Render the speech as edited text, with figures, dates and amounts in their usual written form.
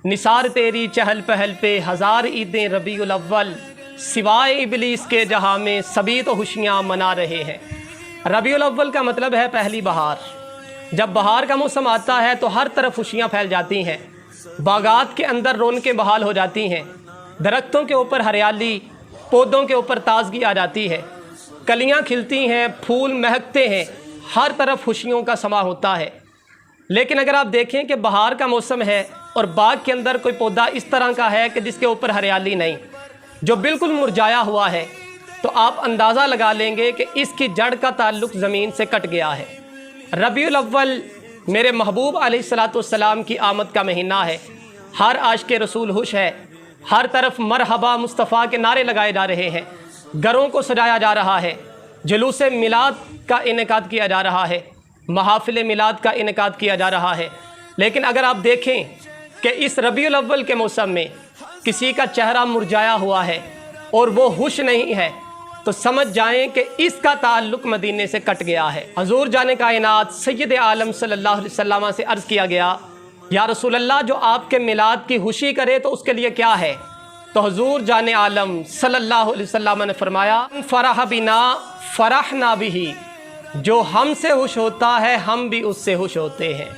निसार तेरी चहल पहल पे हज़ार ईदें रबीउल अव्वल, सिवाय इबलीस के जहाँ में सभी तो खुशियाँ मना रहे हैं। रबीउल अव्वल का मतलब है पहली बहार। जब बहार का मौसम आता है तो हर तरफ खुशियाँ फैल जाती हैं, बागात के अंदर रौनकें बहाल हो जाती हैं, दरख्तों के ऊपर हरियाली, पौधों के ऊपर ताजगी आ जाती है, कलियाँ खिलती हैं, फूल महकते हैं, हर तरफ खुशियों का समा होता है। लेकिन अगर आप देखें कि बहार का मौसम है और बाग के अंदर कोई पौधा इस तरह का है कि जिसके ऊपर हरियाली नहीं, जो बिल्कुल मुरझाया हुआ है, तो आप अंदाज़ा लगा लेंगे कि इसकी जड़ का ताल्लुक़ ज़मीन से कट गया है। रबीउल अव्वल मेरे महबूब अलैहिस्सलाम की आमद का महीना है। हर आशिक़ रसूल खुश है, हर तरफ मरहबा मुस्तफ़ा के नारे लगाए जा रहे हैं, घरों को सजाया जा रहा है, जुलूस मिलाद का इनेकाद किया जा रहा है, महाफिल मिलाद का इनेकाद किया जा रहा है। लेकिन अगर आप देखें कि इस रबीउल अव्वल के मौसम में किसी का चेहरा मुरझाया हुआ है और वो खुश नहीं है, तो समझ जाएं कि इसका ताल्लुक़ मदीने से कट गया है। हजूर जाने कायनात सैयद आलम सल्लल्लाहु अलैहि वसल्लम से अर्ज़ किया गया, या रसूल अल्लाह, जो आपके मिलाद की खुशी करे तो उसके लिए क्या है? तो हजूर जाने आलम सल्लल्लाहु अलैहि वसल्लम ने फरमाया, फरह बिना फरहना बिही, जो हमसे खुश होता है हम भी उससे खुश होते हैं।